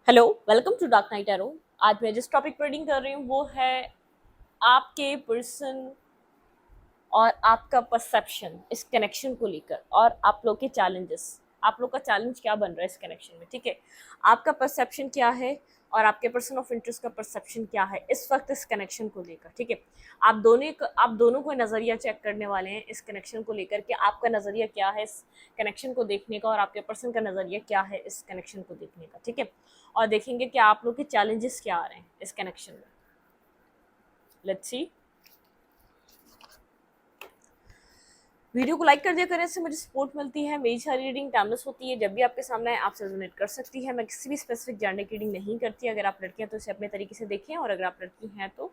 Hello, welcome to dark night arrow. आज मैं जिस टॉपिक पर रीडिंग कर रही हूँ वो है आपके पर्सन और आपका परसेप्शन इस कनेक्शन को लेकर और आप लोग के चैलेंजेस। आप लोग का चैलेंज क्या बन रहा है इस कनेक्शन में, ठीक है। आपका परसेप्शन क्या है और आपके पर्सन ऑफ इंटरेस्ट का परसेप्शन क्या है इस वक्त इस कनेक्शन को लेकर, ठीक है। आप दोनों को नज़रिया चेक करने वाले हैं इस कनेक्शन को लेकर कि आपका नज़रिया क्या है इस कनेक्शन को देखने का और आपके पर्सन का नज़रिया क्या है इस कनेक्शन को देखने का, ठीक है। और देखेंगे कि आप लोग के चैलेंजेस क्या आ रहे हैं इस कनेक्शन में। Let's see. वीडियो को लाइक कर दिया करें, इससे मुझे सपोर्ट मिलती है। मेरी सारी रीडिंग टाइमलेस होती है, जब भी आपके सामने आए आपसे रेजोनेट कर सकती है। मैं किसी भी स्पेसिफिक जेंडर की रीडिंग नहीं करती। अगर आप लड़कियां तो इसे अपने तरीके से देखें और अगर आप लड़की हैं तो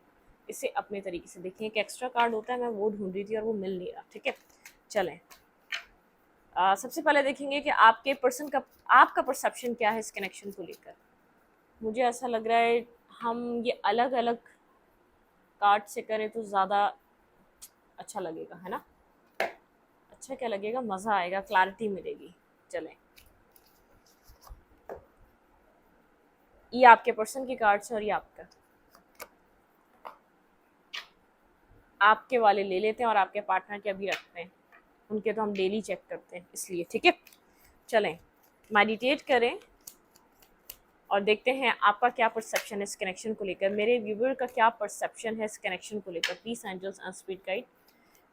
इसे अपने तरीके से देखें। एक एक्स्ट्रा कार्ड होता है, मैं वो ढूंढ रही थी और वो मिल नहीं रहा, ठीक है। चलें, सबसे पहले देखेंगे कि आपके पर्सन का आपका परसेप्शन क्या है इस कनेक्शन को लेकर। मुझे ऐसा लग रहा है हम ये अलग अलग कार्ड से करें तो ज़्यादा अच्छा लगेगा, है ना। अच्छा क्या लगेगा, मज़ा आएगा, क्लैरिटी मिलेगी। चलें, ये आपके पर्सन की कार्ड्स है और ये आपके वाले ले लेते हैं और आपके पार्टनर के अभी रखते हैं। उनके तो हम डेली चेक करते हैं इसलिए, ठीक है। चलें, मेडिटेट करें और देखते हैं आपका क्या परसेप्शन है इस कनेक्शन को लेकर। मेरे व्यूवर का क्या परसेप्शन है इस कनेक्शन को लेकर। Please angels and spirit guide,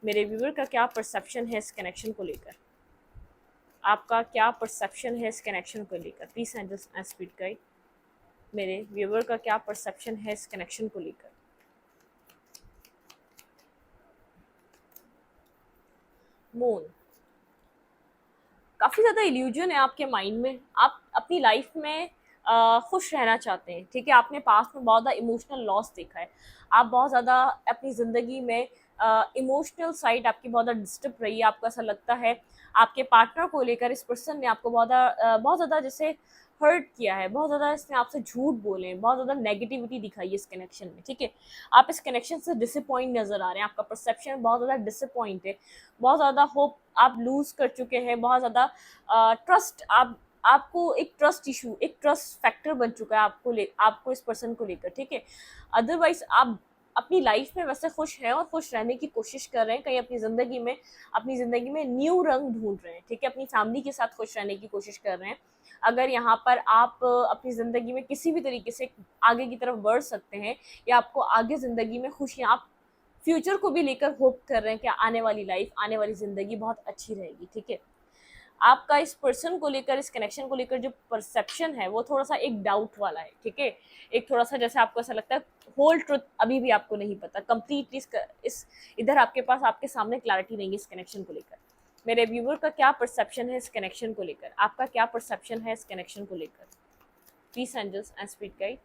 मेरे व्यूवर का क्या परसेप्शन है इस कनेक्शन को लेकर। आपका क्या परसेप्शन है इस कनेक्शन को लेकर। Please angels and spirit guide, मेरे व्यूवर का क्या परसेप्शन है इस कनेक्शन को लेकर। मून, काफ़ी ज़्यादा इल्यूजन है आपके माइंड में। आप अपनी लाइफ में खुश रहना चाहते हैं, ठीक है। आपने पास्ट में बहुत ज़्यादा इमोशनल लॉस देखा है। आप बहुत ज़्यादा अपनी ज़िंदगी में इमोशनल साइड आपकी बहुत ज़्यादा डिस्टर्ब रही है। आपको ऐसा लगता है आपके पार्टनर को लेकर इस पर्सन ने आपको बहुत ज़्यादा जैसे हर्ट किया है, बहुत ज़्यादा इसने आपसे झूठ बोले, बहुत ज़्यादा नेगेटिविटी दिखाई है इस कनेक्शन में, ठीक है। आप इस कनेक्शन से डिसअपॉइंट नज़र आ रहे हैं। आपका परसेप्शन बहुत ज़्यादा डिसअपॉइंट है, बहुत ज़्यादा होप आप लूज़ कर चुके हैं, बहुत ज़्यादा ट्रस्ट आपको एक ट्रस्ट इशू, एक ट्रस्ट फैक्टर बन चुका है आपको इस पर्सन को लेकर, ठीक है। अदरवाइज आप अपनी लाइफ में वैसे खुश हैं और खुश रहने की कोशिश कर रहे हैं। कहीं अपनी ज़िंदगी में न्यू रंग ढूंढ रहे हैं, ठीक है। अपनी फैमिली के साथ खुश रहने की कोशिश कर रहे हैं। अगर यहाँ पर आप अपनी ज़िंदगी में किसी भी तरीके से आगे की तरफ बढ़ सकते हैं या आपको आगे ज़िंदगी में खुशियाँ, आप फ्यूचर को भी लेकर होप कर रहे हैं कि आने वाली लाइफ, आने वाली ज़िंदगी बहुत अच्छी रहेगी, ठीक है। आपका इस पर्सन को लेकर, इस कनेक्शन को लेकर जो परसेप्शन है वो थोड़ा सा एक डाउट वाला है, ठीक है। एक थोड़ा सा जैसे आपको ऐसा लगता है होल ट्रुथ अभी भी आपको नहीं पता कंप्लीटली। इस इधर आपके पास आपके सामने क्लैरिटी नहीं है इस कनेक्शन को लेकर। मेरे व्यूवर का क्या परसेप्शन है इस कनेक्शन को लेकर। आपका क्या परसेप्शन है इस कनेक्शन को लेकर। Please angels and spirit guide,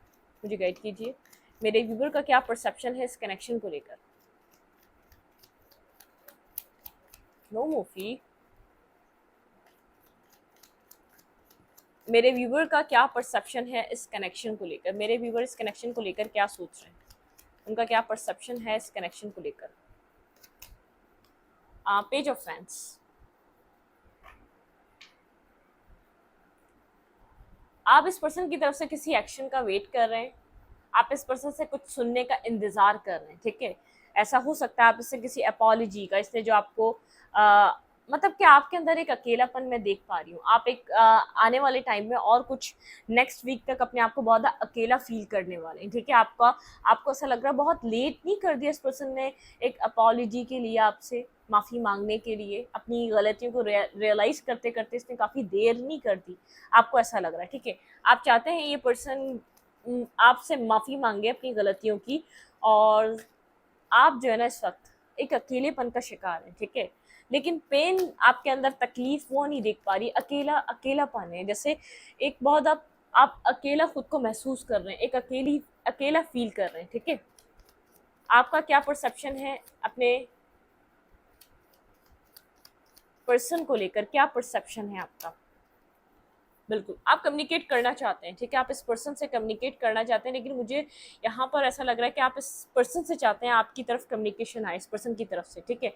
मुझे गाइड कीजिए। मेरे व्यूवर का क्या परसेप्शन है इस कनेक्शन को लेकर। नो मूफी, मेरे व्यूवर का क्या परसेप्शन है इस कनेक्शन को लेकर। मेरे व्यूवर इस कनेक्शन को लेकर क्या सोच रहे हैं, उनका क्या परसेप्शन है इस कनेक्शन को लेकर। पेज ऑफ फैंस, आप इस पर्सन की तरफ से किसी एक्शन का वेट कर रहे हैं। आप इस पर्सन से कुछ सुनने का इंतजार कर रहे हैं, ठीक है। ऐसा हो सकता है आप इससे किसी अपॉलॉजी का, इसने जो आपको मतलब कि आपके अंदर एक अकेलापन मैं देख पा रही हूँ। आप एक आने वाले टाइम में और कुछ नेक्स्ट वीक तक अपने आप को बहुत ज़्यादा अकेला फील करने वाले हैं, ठीक है। आपको ऐसा लग रहा है बहुत लेट नहीं कर दिया इस पर्सन ने एक अपॉलॉजी के लिए, आपसे माफ़ी मांगने के लिए, अपनी गलतियों को रियलाइज करते करते इसने काफ़ी देर नहीं कर दी। आपको ऐसा लग रहा है, ठीक है। आप चाहते हैं ये पर्सन आपसे माफ़ी मांगे अपनी गलतियों की। और आप जो है ना इस वक्त एक अकेलेपन का शिकार है, ठीक है। लेकिन पेन आपके अंदर, तकलीफ वो नहीं देख पा रही, अकेलापन है। जैसे एक बहुत आप अकेला खुद को महसूस कर रहे हैं, एक अकेला फील कर रहे हैं, ठीक है। आपका क्या परसेप्शन है अपने पर्सन को लेकर, क्या परसेप्शन है आपका। बिल्कुल आप कम्युनिकेट करना चाहते हैं, ठीक है। आप इस पर्सन से कम्युनिकेट करना चाहते हैं, लेकिन मुझे यहाँ पर ऐसा लग रहा है कि आप इस पर्सन से चाहते हैं आपकी तरफ कम्युनिकेशन आए, इस पर्सन की तरफ से, ठीक है।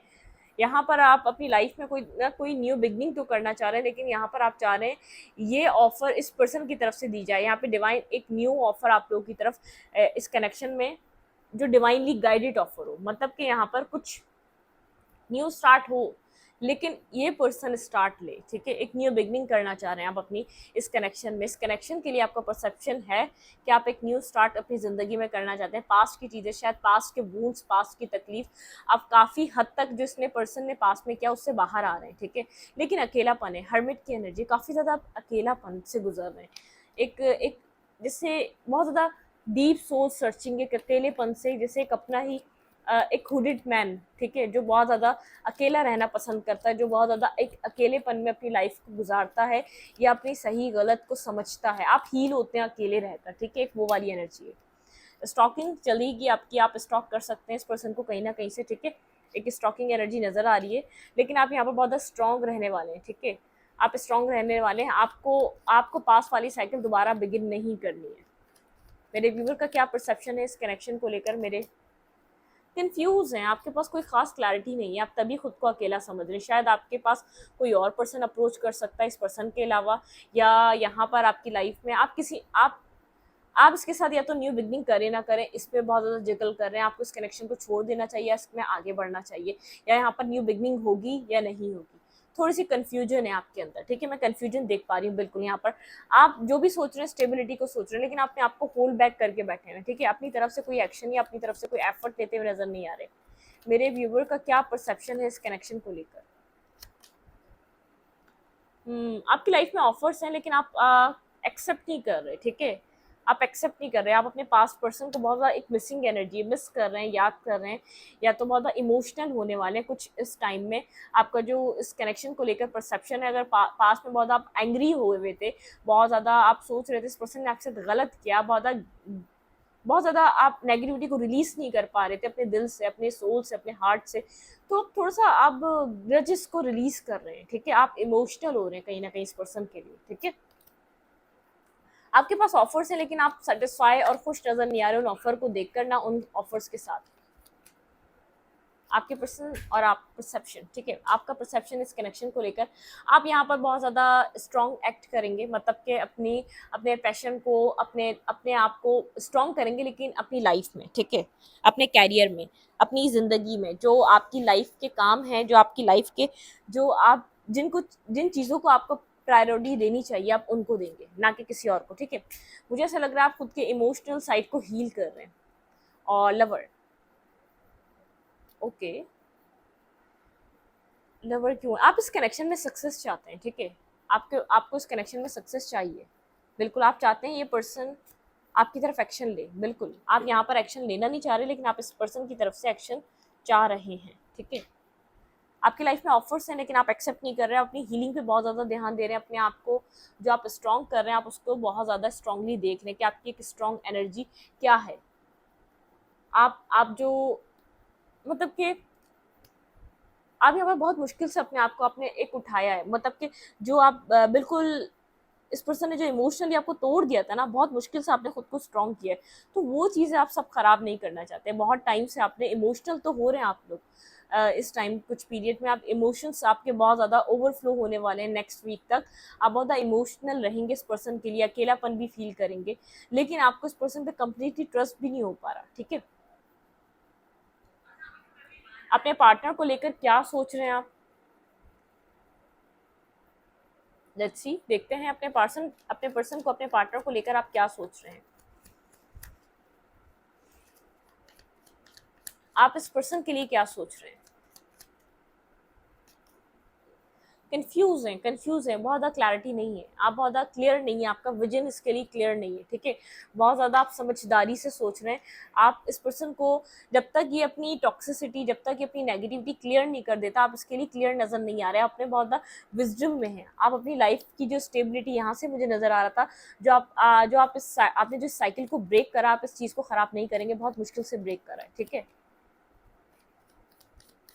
यहाँ पर आप अपनी लाइफ में कोई ना कोई न्यू बिगनिंग तो करना चाह रहे हैं, लेकिन यहाँ पर आप चाह रहे हैं ये ऑफर इस पर्सन की तरफ से दी जाए। यहाँ पे डिवाइन एक न्यू ऑफर आप लोगों की तरफ इस कनेक्शन में जो डिवाइनली गाइडेड ऑफर हो, मतलब कि यहाँ पर कुछ न्यू स्टार्ट हो, लेकिन ये पर्सन स्टार्ट ले, ठीक है। एक न्यू बिगनिंग करना चाह रहे हैं आप अपनी इस कनेक्शन में। इस कनेक्शन के लिए आपका परसेप्शन है कि आप एक न्यू स्टार्ट अपनी ज़िंदगी में करना चाहते हैं। पास्ट की चीज़ें, शायद पास्ट के वूंड्स, पास्ट की तकलीफ, आप काफ़ी हद तक जो इसने पर्सन ने पास्ट में किया उससे बाहर आ रहे हैं, ठीक है। लेकिन अकेलापन है, हर्मिट की एनर्जी, काफ़ी ज़्यादा आप अकेलापन से गुजर रहे हैं। एक एक जिससे बहुत ज़्यादा डीप सोल सर्चिंग, एक अकेलेपन से, जैसे एक अपना ही एक हुडेड मैन, ठीक है, जो बहुत ज़्यादा अकेला रहना पसंद करता है, जो बहुत ज़्यादा एक अकेलेपन में अपनी लाइफ को गुजारता है या अपनी सही गलत को समझता है। आप हील होते हैं अकेले रहकर, ठीक है, एक वो वाली एनर्जी है। स्टॉकिंग चलेगी आपकी, आप स्टॉक कर सकते हैं इस पर्सन को कहीं ना कहीं से, ठीक है। एक स्टॉकिंग एनर्जी नज़र आ रही है, लेकिन आप यहाँ पर बहुत ज़्यादा स्ट्रॉन्ग रहने वाले हैं, ठीक है। आप स्ट्रॉन्ग रहने वाले हैं। आपको पास वाली साइकिल दोबारा बिगिन नहीं करनी है। मेरे व्यूवर का क्या परसेप्शन है इस कनेक्शन को लेकर? मेरे कंफ्यूज हैं, आपके पास कोई खास क्लैरिटी नहीं है, आप तभी खुद को अकेला समझ रहे हैं। शायद आपके पास कोई और पर्सन अप्रोच कर सकता है इस पर्सन के अलावा, या यहाँ पर आपकी लाइफ में आप इसके साथ या तो न्यू बिगनिंग करें ना करें, इस पर बहुत ज़्यादा जिगल कर रहे हैं। आपको इस कनेक्शन को छोड़ देना चाहिए या इसमें आगे बढ़ना चाहिए, या यहाँ पर न्यू बिगनिंग होगी या नहीं होगी। थोड़ी सी कन्फ्यूजन है आपके अंदर, ठीक है, मैं कन्फ्यूजन देख पा रही हूँ बिल्कुल। यहाँ पर आप जो भी सोच रहे हैं स्टेबिलिटी को सोच रहे हैं, लेकिन आपने आपको होल्ड बैक करके बैठे हैं, ठीक है। अपनी तरफ से कोई एक्शन या अपनी तरफ से कोई एफर्ट लेते हुए नजर नहीं आ रहे। मेरे व्यूवर का क्या परसेप्शन है इस कनेक्शन को लेकर? आपकी लाइफ में ऑफर्स हैं, लेकिन आप एक्सेप्ट नहीं कर रहे, ठीक है। आप एक्सेप्ट नहीं कर रहे, आप अपने पास्ट पर्सन को बहुत ज़्यादा एक मिसिंग एनर्जी मिस कर रहे हैं, याद कर रहे हैं, या तो बहुत ज़्यादा इमोशनल होने वाले हैं कुछ इस टाइम में। आपका जो इस कनेक्शन को लेकर परसेप्शन है, अगर पास्ट में बहुत आप एंग्री हुए थे, बहुत ज़्यादा आप सोच रहे थे इस पर्सन ने आपके साथ गलत किया, बहुत ज़्यादा आप नेगेटिविटी को रिलीज नहीं कर पा रहे थे अपने दिल से, अपने सोल से, अपने हार्ट से, तो अब थोड़ा सा आप ग्रजेस को रिलीज कर रहे हैं, ठीक है। आप इमोशनल हो रहे हैं कहीं ना कहीं इस पर्सन के लिए, ठीक है। आपके पास ऑफर्स हैं, लेकिन आप सेटिस्फाई और खुश नजर नहीं आ रहे उन ऑफर को देखकर, ना उन ऑफर्स के साथ। आपके पर्सन और आप परसेप्शन, ठीक है, आपका परसेप्शन इस कनेक्शन को लेकर, आप यहाँ पर बहुत ज़्यादा स्ट्रॉन्ग एक्ट करेंगे, मतलब कि अपने पैशन को, अपने अपने आप को स्ट्रॉन्ग करेंगे, लेकिन अपनी लाइफ में, ठीक है, अपने कैरियर में, अपनी ज़िंदगी में, जो आपकी लाइफ के काम हैं, जो आपकी लाइफ के, जो आप जिन चीज़ों को आपको प्रायोरिटी देनी चाहिए, आप उनको देंगे, ना कि किसी और को, ठीक है। मुझे ऐसा लग रहा है आप खुद के इमोशनल साइड को हील कर रहे हैं। और लवर, ओके, लवर क्यों? आप इस कनेक्शन में सक्सेस चाहते हैं, ठीक है। आपको इस कनेक्शन में सक्सेस चाहिए, बिल्कुल आप चाहते हैं ये पर्सन आपकी तरफ एक्शन ले, बिल्कुल आप यहाँ पर एक्शन लेना नहीं चाह रहे, लेकिन आप इस पर्सन की तरफ से एक्शन चाह रहे हैं, ठीक है। आपकी लाइफ में ऑफर्स हैं, लेकिन आप एक्सेप्ट नहीं कर रहे हैं, अपनी हीलिंग पे बहुत ज़्यादा ध्यान दे रहे हैं, अपने आप को जो आप स्ट्रॉन्ग कर रहे हैं, आप उसको बहुत ज़्यादा स्ट्रांगली देख रहे हैं कि आपकी एक स्ट्रॉन्ग एनर्जी क्या है। आप जो, मतलब कि आप यहाँ पर बहुत मुश्किल से अपने आप को आपने एक उठाया है, मतलब कि जो आप बिल्कुल इस पर्सन ने जो इमोशनली आपको तोड़ दिया था ना, बहुत मुश्किल से आपने खुद को स्ट्रॉन्ग किया है, तो वो चीज़ें आप सब खराब नहीं करना चाहते। बहुत टाइम से आपने इमोशनल तो हो रहे हैं आप लोग, इस टाइम कुछ पीरियड में आप इमोशंस आपके बहुत ज़्यादा ओवरफ्लो होने वाले हैं। नेक्स्ट वीक तक आप बहुत ज़्यादा इमोशनल रहेंगे इस पर्सन के लिए, अकेलापन भी फील करेंगे, लेकिन आपको इस पर्सन पे कम्प्लीटली ट्रस्ट भी नहीं हो पा रहा, ठीक है। अपने पार्टनर को लेकर क्या सोच रहे हैं आप? लेट्स सी, देखते हैं अपने पर्सन को, अपने पार्टनर को लेकर आप क्या सोच रहे हैं। आप इस पर्सन के लिए क्या सोच रहे हैं? कंफ्यूज है, बहुत ज़्यादा क्लैरिटी नहीं है, आप बहुत ज़्यादा क्लियर नहीं है, आपका विजन इसके लिए क्लियर नहीं है, ठीक है। बहुत ज़्यादा आप समझदारी से सोच रहे हैं। आप इस पर्सन को, जब तक ये अपनी टॉक्सिसिटी, जब तक ये अपनी नेगेटिविटी क्लियर नहीं कर देता, आप इसके लिए क्लियर नज़र नहीं आ रहे हैं, अपने बहुत ज़्यादा विजडम में है। आप अपनी लाइफ की जो स्टेबिलिटी यहाँ से मुझे नज़र आ रहा था, आपने जो साइकिल को ब्रेक करा, आप इस चीज़ को ख़राब नहीं करेंगे, बहुत मुश्किल से ब्रेक करा है, ठीक है।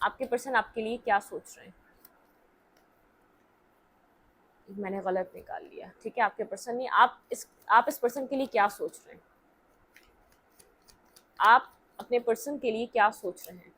आपके पर्सन आपके लिए क्या सोच रहे हैं? मैंने गलत निकाल लिया, ठीक है। आपके पर्सन नहीं, आप इस पर्सन के लिए क्या सोच रहे हैं? आप अपने पर्सन के लिए क्या सोच रहे हैं?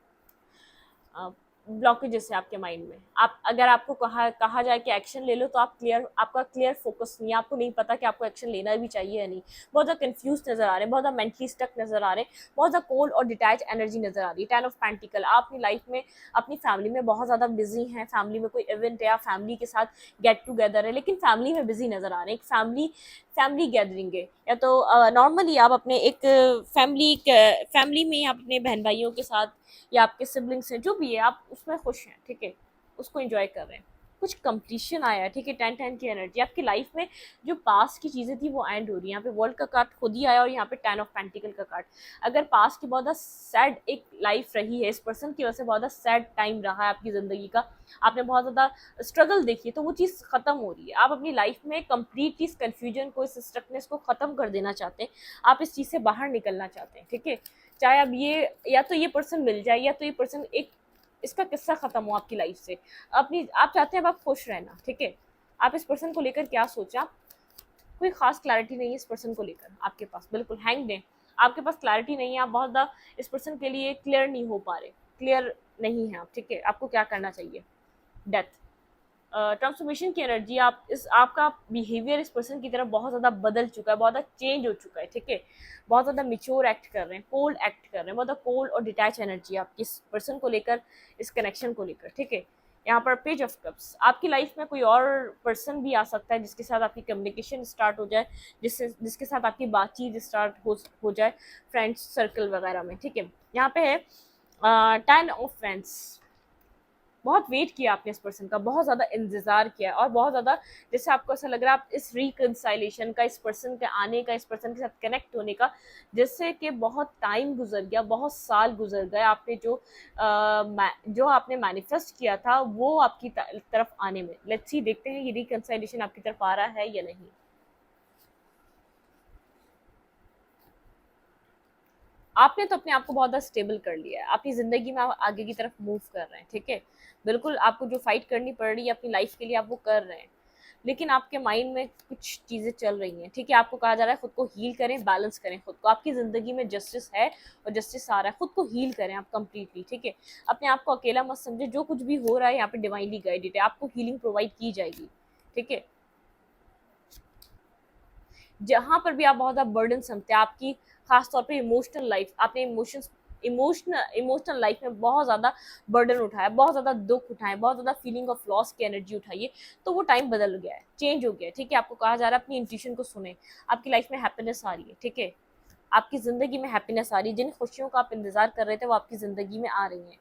ब्लॉकेजेस है आपके माइंड में। आप अगर आपको कहा जाए कि एक्शन ले लो, तो आपका क्लियर फोकस नहीं है, आपको नहीं पता कि आपको एक्शन लेना भी चाहिए या नहीं। बहुत ज़्यादा कंफ्यूज नजर आ रहे हैं, बहुत ज़्यादा मेंटली स्टक नजर आ रहे हैं, बहुत ज़्यादा कोल्ड और डिटैच एनर्जी नजर आ रही है। 10 ऑफ पेंटिकल, आप अपनी लाइफ में अपनी फैमिली में बहुत ज़्यादा बिजी हैं, फैमिली में कोई इवेंट है या फैमिली के साथ गेट टुगेदर है, लेकिन फैमिली में बिजी नजर आ रहे हैं। एक फैमिली गैदरिंग है, या तो नॉर्मली आप अपने एक फैमिली में आप अपने बहन भाइयों के साथ या आपके सिबलिंग्स हैं, जो भी है, आप उसमें खुश हैं, ठीक है, उसको एंजॉय कर रहे हैं। कुछ कंप्लीशन आया है, ठीक है, 10-10 की एनर्जी आपकी लाइफ में। जो पास्ट की चीज़ें थी वो एंड हो रही है। यहाँ पे वर्ल्ड का कार्ड खुद ही आया और यहाँ पे 10 ऑफ पेंटिकल का कार्ड। अगर पास्ट की बहुत ज़्यादा सैड एक लाइफ रही है, इस पर्सन की वजह से बहुत ज़्यादा सैड टाइम रहा है आपकी ज़िंदगी का, आपने बहुत ज़्यादा स्ट्रगल देखी है, तो वो चीज़ ख़त्म हो रही है। आप अपनी लाइफ में कंप्लीटली इस कन्फ्यूजन को, इस स्ट्रकनेस को ख़त्म कर देना चाहते हैं, आप इस चीज़ से बाहर निकलना चाहते हैं, ठीक है। चाहे अब ये, या तो ये पर्सन मिल जाए, या तो ये पर्सन एक, इसका किस्सा खत्म हो आपकी लाइफ से। अपनी आप चाहते हैं अब आप खुश रहना, ठीक है। आप इस पर्सन को लेकर क्या सोचा, कोई खास क्लैरिटी नहीं है इस पर्सन को लेकर आपके पास, बिल्कुल हैंग है, आपके पास क्लैरिटी नहीं है, आप बहुत ज़्यादा इस पर्सन के लिए क्लियर नहीं हो पा रहे, क्लियर नहीं है आप, ठीक है। आपको क्या करना चाहिए, डेथ, ट्रांसफॉर्मेशन की एनर्जी। आपका बिहेवियर इस पर्सन की तरफ बहुत ज़्यादा बदल चुका है, बहुत ज़्यादा चेंज हो चुका है, ठीक है। बहुत ज़्यादा मिच्योर एक्ट कर रहे हैं, कोल्ड एक्ट कर रहे हैं, बहुत ज़्यादा कोल्ड और डिटैच एनर्जी आपकी इस पर्सन को लेकर, इस कनेक्शन को लेकर, ठीक है। यहाँ पर पेज ऑफ कप्स, आपकी लाइफ में कोई और पर्सन भी आ सकता है जिसके साथ आपकी कम्युनिकेशन स्टार्ट हो जाए, जिसके साथ आपकी बातचीत स्टार्ट हो जाए, फ्रेंड्स सर्कल वगैरह में, ठीक है। यहाँ पे है 10 ऑफ फैंस। बहुत वेट किया आपने इस पर्सन का, बहुत ज़्यादा इंतज़ार किया, और बहुत ज़्यादा जैसे आपको ऐसा लग रहा है आप इस रिकंसाइलेशन का, इस पर्सन के आने का, इस पर्सन के साथ कनेक्ट होने का, जैसे कि बहुत टाइम गुजर गया, बहुत साल गुजर गए, आपने जो आपने मैनिफेस्ट किया था वो आपकी तरफ आने में। लेट्स सी, देखते हैं ये रिकंसाइलेशन आपकी तरफ आ रहा है या नहीं। आपने तो अपने आप को बहुत ज़्यादा स्टेबल कर लिया है, अपनी ज़िंदगी में आप आगे की तरफ मूव कर रहे हैं, ठीक है। बिल्कुल, आपको जो फाइट करनी पड़ रही है अपनी लाइफ के लिए, आप वो कर रहे हैं, लेकिन आपके माइंड में कुछ चीज़ें चल रही हैं, ठीक है। आपको कहा जा रहा है खुद को हील करें, बैलेंस करें खुद को, आपकी ज़िंदगी में जस्टिस है और जस्टिस आ रहा है, खुद को हील करें आप कंप्लीटली, ठीक है। अपने आप को अकेला मत समझे, जो कुछ भी हो रहा है यहाँ पे डिवाइनली गाइडेड है, आपको हीलिंग प्रोवाइड की जाएगी, ठीक है। जहाँ पर भी आप बहुत ज़्यादा बर्डन समझते हैं, आपकी खास तौर पे इमोशनल लाइफ, आपने इमोशनल लाइफ में बहुत ज़्यादा बर्डन उठाया, बहुत ज़्यादा दुख उठाए, बहुत ज़्यादा फीलिंग ऑफ लॉस की एनर्जी उठाई है, तो वो टाइम बदल गया है, चेंज हो गया है, ठीक है। आपको कहा जा रहा है अपनी इंट्यूशन को सुने, आपकी लाइफ में हैप्पीनेस आ रही है, ठीक है। आपकी ज़िंदगी में हैप्पीनेस आ रही है, जिन खुशियों का आप इंतजार कर रहे थे वो आपकी ज़िंदगी में आ रही हैं।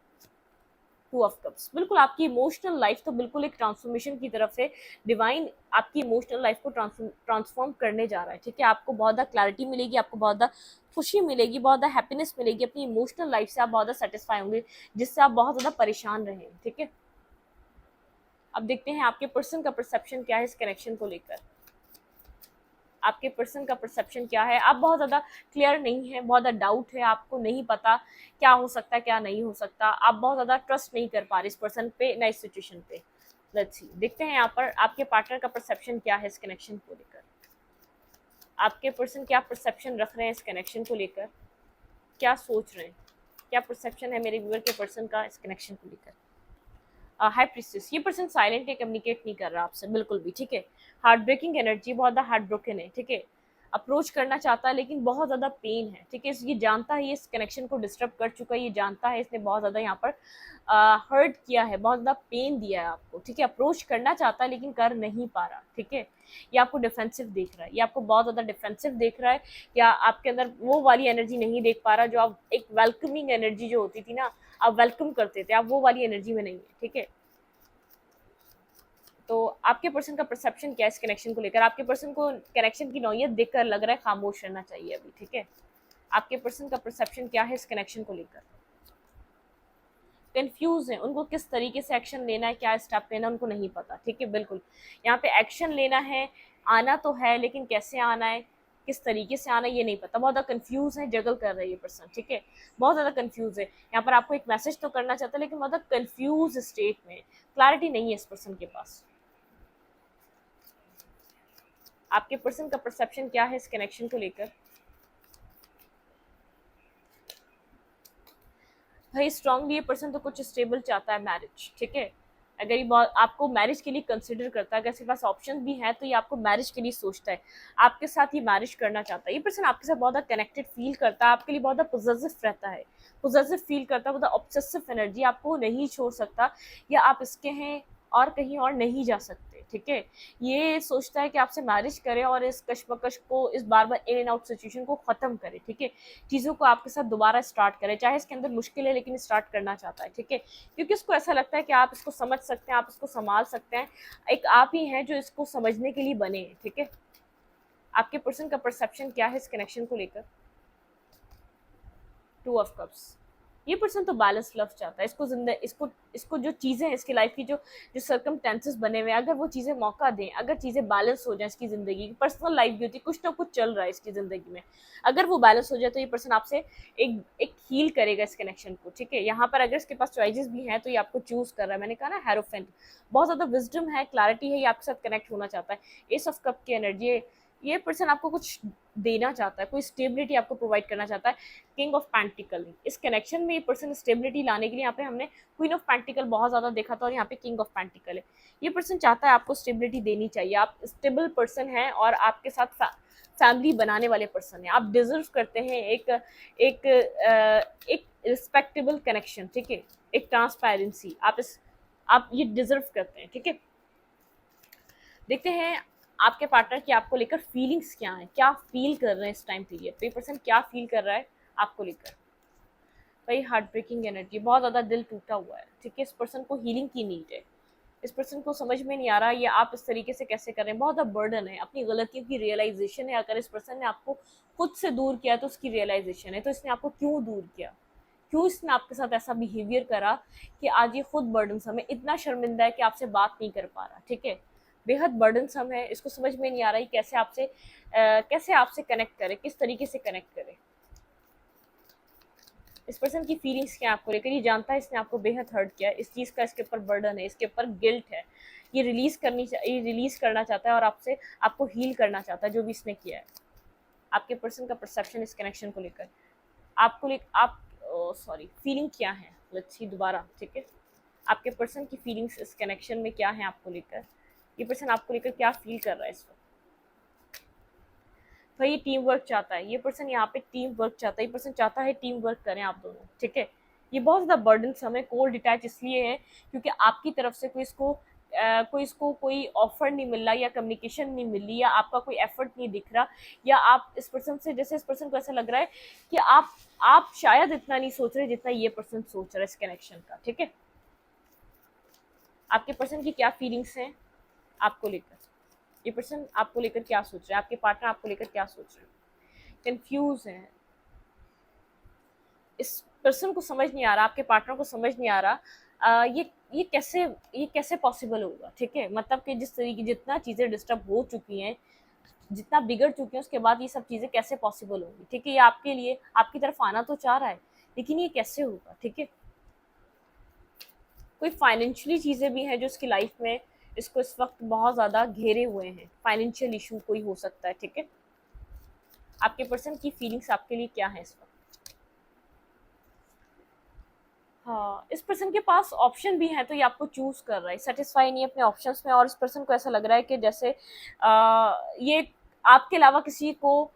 2 ऑफ कप्स, बिल्कुल आपकी इमोशनल लाइफ तो बिल्कुल एक ट्रांसफॉर्मेशन की तरफ से डिवाइन आपकी इमोशनल लाइफ को ट्रांसफॉर्म करने जा रहा है, ठीक है। आपको बहुत ज़्यादा क्लैरिटी मिलेगी, आपको बहुत ज़्यादा खुशी मिलेगी, बहुत ज़्यादा हैप्पीनेस मिलेगी, अपनी इमोशनल लाइफ से आप बहुत ज़्यादा सेटिस्फाई होंगे, जिससे आप बहुत ज़्यादा परेशान रहे, ठीक है। अब देखते हैं आपके पर्सन का परसेप्शन क्या है इस कनेक्शन को लेकर। आपके पर्सन का परसेप्शन क्या है, आप बहुत ज़्यादा क्लियर नहीं है, बहुत ज़्यादा डाउट है, आपको नहीं पता क्या हो सकता है क्या नहीं हो सकता, आप बहुत ज़्यादा ट्रस्ट नहीं कर पा रहे इस पर्सन पे, ना इस सिचुएशन पे। लेट्स सी, देखते हैं यहाँ पर आपके पार्टनर का परसेप्शन क्या है इस कनेक्शन को लेकर। आपके पर्सन क्या परसेप्शन रख रहे हैं इस कनेक्शन को लेकर, क्या सोच रहे हैं, क्या परसेप्शन है मेरे व्यूअर के पर्सन का इस कनेक्शन को लेकर। हाई प्रिस्टेस, ये पर्सन साइलेंट है, कम्युनिकेट नहीं कर रहा आपसे बिल्कुल भी, ठीक है। हार्ट ब्रेकिंग एनर्जी, बहुत ज़्यादा हार्ट ब्रोकन है, ठीक है। अप्रोच करना चाहता है लेकिन बहुत ज़्यादा पेन है, ठीक है। ये जानता है ये इस कनेक्शन को डिस्टर्ब कर चुका है, ये जानता है इसने बहुत ज़्यादा यहाँ पर हर्ट किया है, बहुत ज़्यादा पेन दिया है आपको, ठीक है। अप्रोच करना चाहता है लेकिन कर नहीं पा रहा, ठीक है। ये आपको डिफेंसिव देख रहा है, ये आपको बहुत ज़्यादा डिफेंसिव देख रहा है, या आपके अंदर वो वाली एनर्जी नहीं देख पा रहा जो आप एक वेलकमिंग एनर्जी जो होती थी ना, आप वेलकम करते थे, आप वो वाली एनर्जी में नहीं है, ठीक है। तो आपके पर्सन का परसेप्शन क्या है इस कनेक्शन को लेकर। आपके पर्सन को कनेक्शन की नौयत देखकर लग रहा है खामोश रहना चाहिए अभी, ठीक है। आपके पर्सन का परसेप्शन क्या है इस कनेक्शन को लेकर। कंफ्यूज है, उनको किस तरीके से एक्शन लेना है, क्या स्टेप लेना है, उनको नहीं पता, ठीक है। बिल्कुल यहाँ पे एक्शन लेना है, आना तो है, लेकिन कैसे आना है, किस तरीके से आना है ये नहीं पता, बहुत ज़्यादा कंफ्यूज है, जगल कर रहा है ये पर्सन, ठीक है। बहुत ज़्यादा कंफ्यूज है, यहाँ पर आपको एक मैसेज तो करना चाहता है लेकिन बहुत ज़्यादा कंफ्यूज स्टेट में, क्लैरिटी नहीं है इस पर्सन के पास। आपके पर्सन का परसेप्शन क्या है इस कनेक्शन को लेकर। भाई स्ट्रांगली ये पर्सन तो कुछ स्टेबल चाहता है, मैरिज, ठीक है। अगर ये बहुत आपको मैरिज के लिए कंसिडर करता है, अगर इसके पास ऑप्शन भी है तो ये आपको मैरिज के लिए सोचता है, आपके साथ ये मैरिज करना चाहता है। ये पर्सन आपके साथ बहुत ज़्यादा कनेक्टेड फील करता है, आपके लिए बहुत ज़्यादा पॉजिटिव रहता है, पॉजिटिव फील करता है, बहुत ज़्यादा ऑब्सेसिव एनर्जी, आपको नहीं छोड़ सकता, या आप इसके हैं और कहीं और नहीं जा सकते, ठीक है। ये सोचता है कि आपसे मैरिज करे और इस कश्मकश को, इस बार बार इन एंड आउट सिचुएशन को ख़त्म करे, ठीक है। चीज़ों को आपके साथ दोबारा स्टार्ट करे, चाहे इसके अंदर मुश्किल है लेकिन स्टार्ट करना चाहता है, ठीक है। क्योंकि उसको ऐसा लगता है कि आप इसको समझ सकते हैं, आप इसको संभाल सकते हैं, एक आप ही हैं जो इसको समझने के लिए बने हैं, ठीक है। आपके पर्सन का परसेप्शन क्या है इस कनेक्शन को लेकर? 2 ऑफ कप्स। ये पर्सन तो बैलेंस लव चाहता है, इसको जिंदगी, इसको जो चीज़ें हैं इसकी लाइफ की, जो जो सर्कमटेंसेस बने हुए हैं, अगर वो चीज़ें मौका दें, अगर चीज़ें बैलेंस हो जाए इसकी ज़िंदगी की, पर्सनल लाइफ भी होती है, कुछ ना कुछ चल रहा है इसकी ज़िंदगी में, अगर वो बैलेंस हो जाए तो ये पर्सन आपसे एक हील करेगा इस कनेक्शन को, ठीक है। यहाँ पर अगर इसके पास चॉइसेस भी हैं तो ये आपको चूज़ कर रहा है। मैंने कहा ना, हेरोफेंट, बहुत ज़्यादा विजडम है, क्लैरिटी है, ये आपके साथ कनेक्ट होना चाहता है। एस ऑफ कप की एनर्जी, ये पर्सन आपको कुछ देना चाहता है, कोई स्टेबिलिटी आपको प्रोवाइड करना चाहता है। किंग ऑफ पेंटिकल, इस कनेक्शन में ये पर्सन स्टेबिलिटी लाने के लिए, यहाँ पे हमने क्वीन ऑफ पेंटिकल बहुत ज़्यादा देखा था और यहाँ पे किंग ऑफ पेंटिकल है। ये पर्सन चाहता है आपको स्टेबिलिटी देनी चाहिए, आप स्टेबल पर्सन हैं और आपके साथ फैमिली बनाने वाले पर्सन हैं, आप डिजर्व करते हैं एक रिस्पेक्टेबल कनेक्शन, ठीक है, एक ट्रांसपेरेंसी, आप ये डिजर्व करते हैं, ठीक है। देखते हैं आपके पार्टनर की आपको लेकर फीलिंग्स क्या हैं, क्या फील कर रहे हैं इस टाइम पीरियड पे, पर्सन क्या फील कर रहा है आपको लेकर। भाई हार्ट ब्रेकिंग एनर्जी, बहुत ज़्यादा दिल टूटा हुआ है, ठीक है। इस पर्सन को हीलिंग की नीड है, इस पर्सन को समझ में नहीं आ रहा ये आप इस तरीके से कैसे कर रहे हैं, बहुत ज़्यादा बर्डन है, अपनी गलतियों की रियलाइजेशन है। अगर इस पर्सन ने आपको खुद से दूर किया तो उसकी रियलाइजेशन है, तो इसने आपको क्यों दूर किया, क्यों इसने आपके साथ ऐसा बिहेवियर करा कि आज ये खुद बर्डनसम है, इतना शर्मिंदा है कि आपसे बात नहीं कर पा रहा, ठीक है। बेहद बर्डनसम है, इसको समझ में नहीं आ रहा है कैसे आपसे कनेक्ट करे, किस तरीके से कनेक्ट करे। इस पर्सन की फीलिंग्स क्या है आपको लेकर, ये जानता है इसने आपको बेहद हर्ट किया है, इस चीज़ का इसके ऊपर बर्डन है, इसके ऊपर गिल्ट है, ये रिलीज करना चाहता है और आपको हील करना चाहता है जो भी इसने किया है। आपके पर्सन का परसेप्शन इस कनेक्शन को लेकर, आप सॉरी, फीलिंग क्या है, लेट्स सी दोबारा, ठीक है। आपके पर्सन की फीलिंग्स इस कनेक्शन में क्या है आपको लेकर, ये पर्सन आपको लेकर क्या फील कर रहा है इस वक्त। भाई ये टीम वर्क चाहता है, ये पर्सन यहाँ पे टीम वर्क चाहता है, ये पर्सन चाहता है टीम वर्क करें आप दोनों, ठीक है। ये बहुत ज़्यादा बर्डनसम है, कोल्ड डिटैच इसलिए है क्योंकि आपकी तरफ से कोई ऑफर नहीं मिल रहा, या कम्युनिकेशन नहीं मिल रही, या आपका कोई एफर्ट नहीं दिख रहा, या आप इस पर्सन से, जैसे इस पर्सन को ऐसा लग रहा है कि आप शायद इतना नहीं सोच रहे जितना ये पर्सन सोच रहा है इस कनेक्शन का, ठीक है। आपके पर्सन की क्या फीलिंग्स हैं आपको लेकर, ये पर्सन आपको लेकर क्या सोच रहे हैं, आपके पार्टनर आपको लेकर क्या सोच रहे हैं, कंफ्यूज हैं। इस पर्सन को समझ नहीं आ रहा, आपके पार्टनर को समझ नहीं आ रहा ये कैसे पॉसिबल होगा, ठीक है। मतलब कि जिस तरीके जितना चीज़ें डिस्टर्ब हो चुकी हैं, जितना बिगड़ चुकी हैं, उसके बाद ये सब चीज़ें कैसे पॉसिबल होंगी, ठीक है। ये आपके लिए आपकी तरफ आना तो चाह रहा है लेकिन ये कैसे होगा, ठीक है। कोई फाइनेंशियली चीज़ें भी हैं जो उसकी लाइफ में इसको इस वक्त बहुत ज़्यादा घेरे हुए हैं, फाइनेंशियल इशू कोई हो सकता है, ठीक है। आपके पर्सन की फीलिंग्स आपके लिए क्या है इस वक्त। हाँ, इस पर्सन के पास ऑप्शन भी है तो ये आपको चूज कर रहा है, सेटिस्फाई नहीं अपने ऑप्शंस में, और इस पर्सन को ऐसा लग रहा है कि जैसे ये आपके अलावा किसी को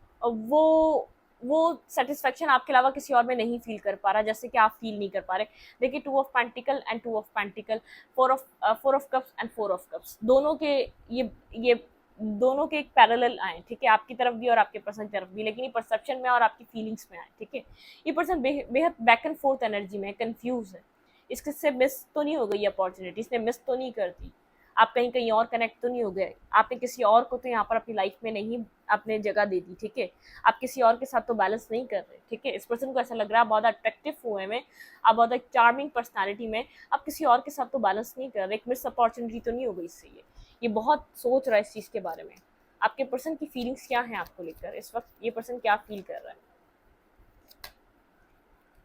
वो सेटिस्फेक्शन आपके अलावा किसी और में नहीं फील कर पा रहा, जैसे कि आप फील नहीं कर पा रहे। देखिए 2 of pentacle and 2 of pentacle, 4 of cups and 4 of cups, ये दोनों के एक पैरेलल आए, ठीक है, आपकी तरफ भी और आपके पर्सन की तरफ भी, लेकिन ये परसेप्शन में और आपकी फीलिंग्स में आए, ठीक है। ये पर्सन बेहद बैक एंड फोर्थ एनर्जी में कंफ्यूज है, इससे मिस तो नहीं हो गई अपॉर्चुनिटी, इसने मिस तो नहीं कर दी, आप कहीं कहीं और कनेक्ट तो नहीं हो गए, आपने किसी और को तो यहाँ पर अपनी लाइफ में नहीं अपने जगह दे दी, ठीक है। आप किसी और के साथ तो बैलेंस नहीं कर रहे, ठीक है। इस पर्सन को ऐसा लग रहा है बहुत अट्रैक्टिव हुए में, आप बहुत चार्मिंग पर्सनैलिटी में, आप किसी और के साथ तो बैलेंस नहीं कर रहे, एक मिस अपॉर्चुनिटी तो नहीं हो गई इससे। ये बहुत सोच रहा है इस चीज़ के बारे में। आपके पर्सन की फीलिंग्स क्या हैं आपको लेकर इस वक्त, ये पर्सन क्या फील कर रहा है।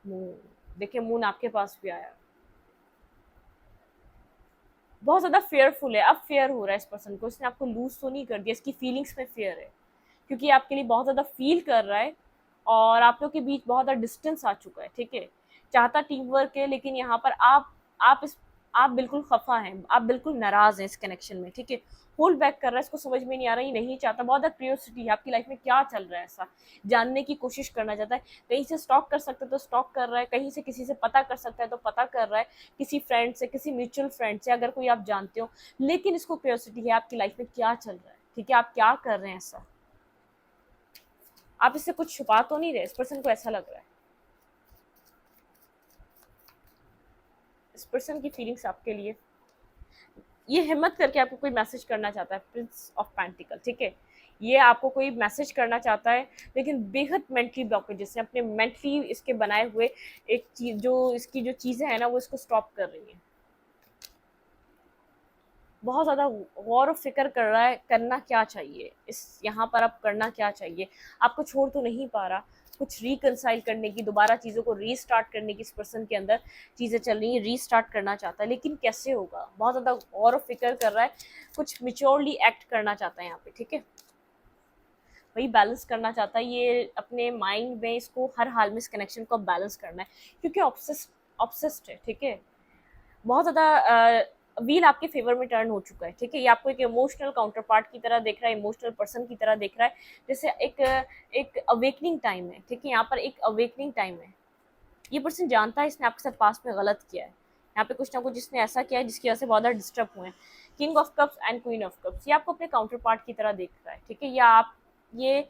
मून, देखिए मून आपके पास भी आया, बहुत ज़्यादा फेयरफुल है, अब फेयर हो रहा है इस पर्सन को, इसने आपको लूज तो नहीं कर दिया, इसकी फीलिंग्स में फेयर है क्योंकि आपके लिए बहुत ज़्यादा फील कर रहा है और आप लोग के बीच बहुत ज़्यादा डिस्टेंस आ चुका है, ठीक है। चाहता टीम वर्क है, लेकिन यहाँ पर आप बिल्कुल खफा हैं, आप बिल्कुल नाराज हैं इस कनेक्शन में, ठीक है। होल्ड बैक कर रहा है, इसको समझ में नहीं आ रहा, ये नहीं चाहता, बहुत ज़्यादा क्यूरियोसिटी है आपकी लाइफ में, क्या चल रहा है ऐसा जानने की कोशिश करना चाहता है। कहीं से स्टॉक कर सकता है तो स्टॉक कर रहा है, कहीं से किसी से पता कर सकता है तो पता कर रहा है, किसी फ्रेंड से, किसी म्यूचुअल फ्रेंड से, अगर कोई आप जानते हो, लेकिन इसको क्यूरियोसिटी है आपकी लाइफ में क्या चल रहा है, ठीक है, आप क्या कर रहे हैं ऐसा, आप इससे कुछ छुपा तो नहीं रहे, इस पर्सन को ऐसा लग रहा है, इस पर्सन की फीलिंग्स आपके लिए, ये हिम्मत करके आपको कोई मैसेज करना चाहता है, प्रिंस ऑफ पेंटिकल, ठीक है, ये आपको कोई मैसेज करना चाहता है, लेकिन बेहद मेंटली ब्लॉकेजेस हैं, अपने मेंटली इसके बनाए हुए एक चीज, जो इसकी जो चीज़ें हैं ना वो इसको स्टॉप कर रही हैं, बहुत ज़्यादा गौर और फिक्र कर रहा है, करना क्या चाहिए इस यहाँ पर, अब करना क्या चाहिए, आपको छोड़ तो नहीं पा रहा, कुछ रिकनसाइल करने की, दोबारा चीज़ों को रीस्टार्ट करने की इस पर्सन के अंदर चीज़ें चल रही हैं, रीस्टार्ट करना चाहता है, लेकिन कैसे होगा, बहुत ज़्यादा गौर और फिक्र कर रहा है, कुछ मिच्योरली एक्ट करना चाहता है यहाँ पे, ठीक है, वही बैलेंस करना चाहता है, ये अपने माइंड में इसको हर हाल में इस कनेक्शन को बैलेंस करना है, क्योंकि ऑब्सेस्ड है, ठीक है, बहुत ज़्यादा व्हील आपके फेवर में टर्न हो चुका है, ठीक है, ये आपको एक इमोशनल काउंटर पार्ट की तरह देख रहा है, इमोशनल पर्सन की तरह देख रहा है, जैसे एक अवेकनिंग टाइम है, ठीक है, यहाँ पर एक अवेकनिंग टाइम है, ये पर्सन जानता है इसने आपके साथ पास्ट में गलत किया है, यहाँ पे कुछ ना कुछ इसने ऐसा किया है जिसकी वजह से बहुत ज़्यादा डिस्टर्ब हुए हैं, king of cups and queen of cups, ये आपको अपने काउंटर पार्ट की तरह देख रहा है, ठीक है, या आप ये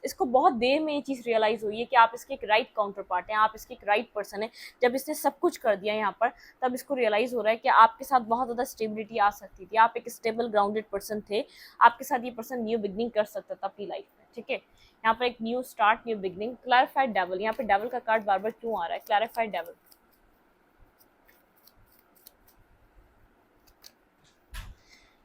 इसको बहुत देर में ये चीज़ रियलाइज़ हुई है कि आप इसके एक राइट काउंटर पार्ट हैं, आप इसके एक राइट पर्सन है, जब इसने सब कुछ कर दिया यहाँ पर, तब इसको रियलाइज़ हो रहा है कि आपके साथ बहुत ज़्यादा स्टेबिलिटी आ सकती थी, आप एक स्टेबल ग्राउंडेड पर्सन थे, आपके साथ ये पर्सन न्यू बिगनिंग कर सकता था अपनी लाइफ में, ठीक है, यहाँ पर एक new start, new beginning, clarified devil, यहाँ पे डेवल का कार्ड बार बार क्यों आ रहा है, क्लैरिफाइड डेवल,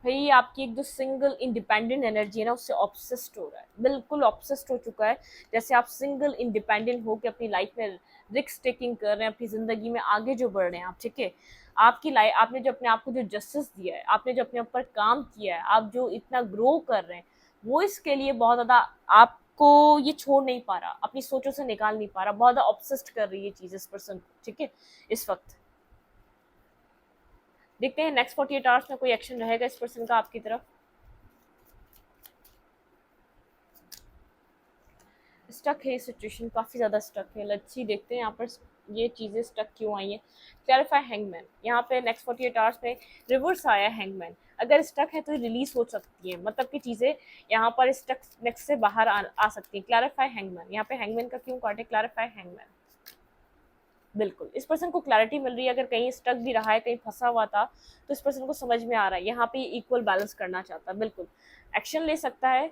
भाई आपकी एक जो सिंगल इंडिपेंडेंट एनर्जी है ना उससे ऑब्सेस्ड हो रहा है, बिल्कुल ऑब्सेस्ड हो चुका है, जैसे आप सिंगल इंडिपेंडेंट हो के अपनी लाइफ में रिस्क टेकिंग कर रहे हैं, अपनी ज़िंदगी में आगे जो बढ़ रहे हैं आप, ठीक है, आपकी लाइफ, आपने जो अपने आप को जो जस्टिस दिया है, आपने जो अपने ऊपर काम किया है, आप जो इतना ग्रो कर रहे हैं, वो इसके लिए बहुत ज़्यादा आपको ये छोड़ नहीं पा रहा, अपनी सोचों से निकाल नहीं पा रहा, बहुत ज़्यादा ऑब्सेस्ड कर रही है चीज़ इस पर्सन को, ठीक है, इस वक्त देखते हैं नेक्स्ट 48 आवर्स में कोई एक्शन रहेगा इस पर्सन का आपकी तरफ, स्टक है सिचुएशन, काफ़ी ज़्यादा स्टक है, लेट्स सी देखते हैं यहाँ पर ये चीज़ें स्टक क्यों आई हैं, क्लैरिफाई हैंगमैन, यहाँ पे नेक्स्ट 48 आवर्स में रिवर्स आया हैंगमैन, अगर स्टक है तो रिलीज हो सकती है, मतलब कि चीज़ें यहाँ पर स्टक नेक्स्ट से बाहर आ सकती हैं, क्लैरिफाई हैंगमैन, यहाँ पे हैंगमैन का क्यों काटे, क्लैरिफाई हैंगमैन, बिल्कुल इस पर्सन को क्लैरिटी मिल रही है, अगर कहीं स्टक भी रहा है, कहीं फंसा हुआ था, तो इस पर्सन को समझ में आ रहा है, यहाँ पे इक्वल बैलेंस करना चाहता है, बिल्कुल एक्शन ले सकता है,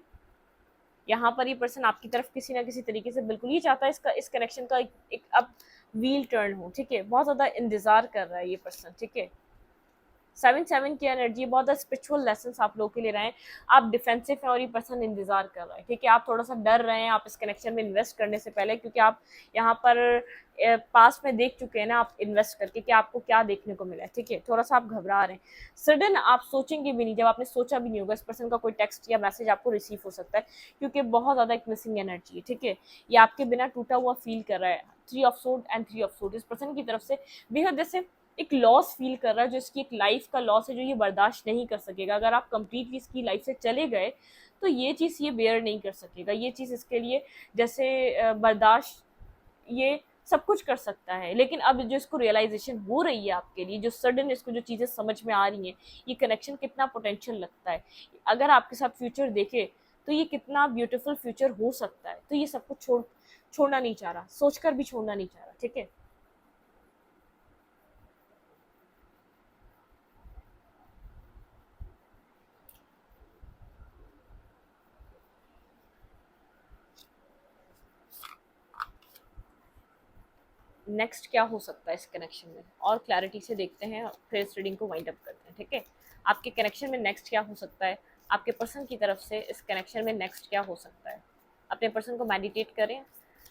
यहाँ पर ये पर्सन आपकी तरफ किसी ना किसी तरीके से बिल्कुल ही चाहता है इसका, इस कनेक्शन का एक अब व्हील टर्न हो, ठीक है, बहुत ज़्यादा इंतजार कर रहा है ये पर्सन, ठीक है, 7-7 की एनर्जी, बहुत ज़्यादा स्पिरिचुअल लेसन आप लोग के लिए रहे हैं, आप डिफेंसिव हैं और ये पर्सन इंतजार कर रहा है, ठीक है, आप थोड़ा सा डर रहे हैं आप इस कनेक्शन में इन्वेस्ट करने से पहले, क्योंकि आप यहाँ पर पास में देख चुके हैं ना आप इन्वेस्ट करके कि आपको क्या देखने को मिला है, ठीक है, थोड़ा सा आप घबरा रहे हैं, सडन आप सोचेंगे भी नहीं, जब आपने सोचा भी नहीं होगा, इस पर्सन का कोई टेक्स्ट या मैसेज आपको रिसीव हो सकता है, क्योंकि बहुत ज़्यादा एक मिसिंग एनर्जी है, ठीक है, ये आपके बिना टूटा हुआ फील कर रहा है, 3 of sword and 3 of sword, इस पर्सन की तरफ से बेहद जैसे एक लॉस फील कर रहा है, जो इसकी एक लाइफ का लॉस है, जो ये बर्दाश्त नहीं कर सकेगा, अगर आप कंप्लीटली इसकी लाइफ से चले गए तो ये चीज़ ये बेयर नहीं कर सकेगा, ये चीज़ इसके लिए जैसे बर्दाश्त, ये सब कुछ कर सकता है, लेकिन अब जो इसको रियलाइजेशन हो रही है आपके लिए, जो सडन इसको जो चीज़ें समझ में आ रही हैं, ये कनेक्शन कितना पोटेंशियल लगता है, अगर आपके साथ फ्यूचर देखे तो ये कितना ब्यूटीफुल फ्यूचर हो सकता है, तो ये सब कुछ छोड़ना नहीं चाह रहा, सोचकर भी छोड़ना नहीं चाह रहा, ठीक है, नेक्स्ट क्या हो सकता है इस कनेक्शन में, और क्लैरिटी से देखते हैं, फिर इस रीडिंग को वाइंड अप करते हैं, ठीक है, आपके कनेक्शन में नेक्स्ट क्या हो सकता है, आपके पर्सन की तरफ से इस कनेक्शन में नेक्स्ट क्या हो सकता है, अपने पर्सन को मेडिटेट करें,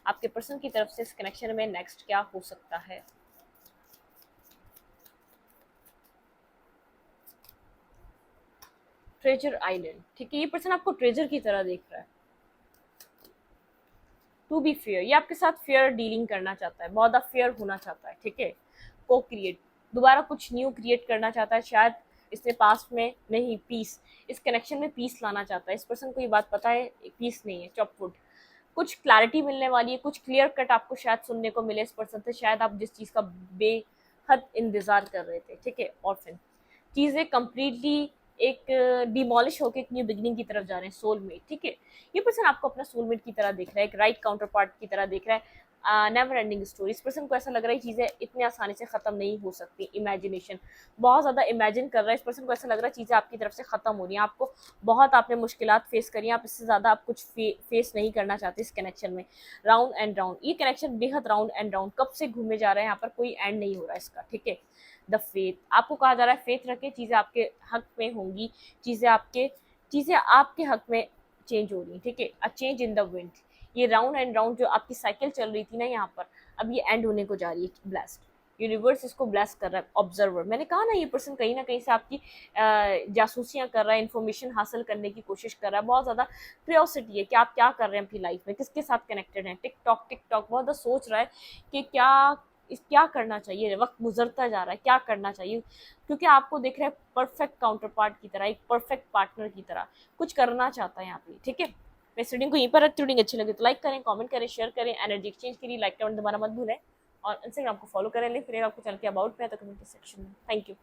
आपके पर्सन की तरफ से इस कनेक्शन में नेक्स्ट क्या हो सकता है, ट्रेजर आइलैंड, ठीक है, ये पर्सन आपको ट्रेजर की तरह देख रहा है, टू बी फेयर, ये आपके साथ फेयर डीलिंग करना चाहता है, बहुत ज़्यादा फेयर होना चाहता है, ठीक है। को क्रिएट, दोबारा कुछ न्यू क्रिएट करना चाहता है, शायद इसने पास्ट में नहीं, पीस, इस कनेक्शन में पीस लाना चाहता है। इस पर्सन को ये बात पता है पीस नहीं है, चॉपवुड, कुछ क्लैरिटी मिलने वाली है, कुछ क्लियर कट आपको शायद सुनने को मिले इस पर्सन से, शायद आप जिस चीज़ का बेहद इंतज़ार कर रहे थे, ठीक है। और फिर चीज़ें कंप्लीटली एक डिमोलिश होकर एक न्यू बिगनिंग की तरफ जा रहे हैं, सोलमेट, ठीक है। ये पर्सन आपको अपना सोलमेट की तरह देख रहा है, एक राइट काउंटर पार्ट की तरह देख रहा है। नेवर एंडिंग स्टोरी, इस पर्सन को ऐसा लग रहा है चीज़ें इतनी आसानी से ख़त्म नहीं हो सकती। इमेजिनेशन, बहुत ज़्यादा इमेजिन कर रहा है इस पर्सन को, ऐसा लग रहा है चीज़ें आपकी तरफ से ख़त्म हो रही हैं, आपको बहुत, आपने मुश्किलात फेस करी हैं, आप इससे ज़्यादा आप कुछ फेस नहीं करना चाहते इस कनेक्शन में। राउंड एंड राउंड, ये कनेक्शन बेहद राउंड एंड राउंड कब से घूमे जा रहे हैं, यहाँ पर कोई एंड नहीं हो रहा है इसका, ठीक है। द फेथ, आपको कहा जा रहा है फेथ रखें, चीज़ें आपके हक में होंगी, चीज़ें आपके हक में चेंज हो रही हैं, ठीक है। A change in the wind, ये राउंड एंड राउंड जो आपकी साइकिल चल रही थी ना यहाँ पर, अब ये एंड होने को जा रही है। ब्लेस्ड, यूनिवर्स इसको ब्लेस कर रहा है। ऑब्जर्वर, मैंने कहा ना ये पर्सन कहीं ना कहीं से आपकी जासूसियाँ कर रहा है, इन्फॉर्मेशन हासिल करने की कोशिश कर रहा है, बहुत ज़्यादा क्यूरियोसिटी है कि आप क्या कर रहे हैं अपनी लाइफ में, किसके साथ कनेक्टेड हैं। टिकटॉक बहुत ज़्यादा सोच रहा है कि क्या करना चाहिए, वक्त गुजरता जा रहा है, क्या करना चाहिए, क्योंकि आपको देख रहा है परफेक्ट काउंटर पार्ट की तरह, एक परफेक्ट पार्टनर की तरह कुछ करना चाहता है यहाँ पे, ठीक है। मैं इस रीडिंग को यहीं पर रखती हूँ। अच्छी लगे तो लाइक करें, कमेंट करें, शेयर करें। एनर्जी एक्सचेंज के लिए लाइक कमेंट दबाना मत भूलें, और इंस्टाग्राम को फॉलो करें। लिंक मिलेगा आपको चैनल के अबाउट में, तो कमेंट सेक्शन में। Thank you.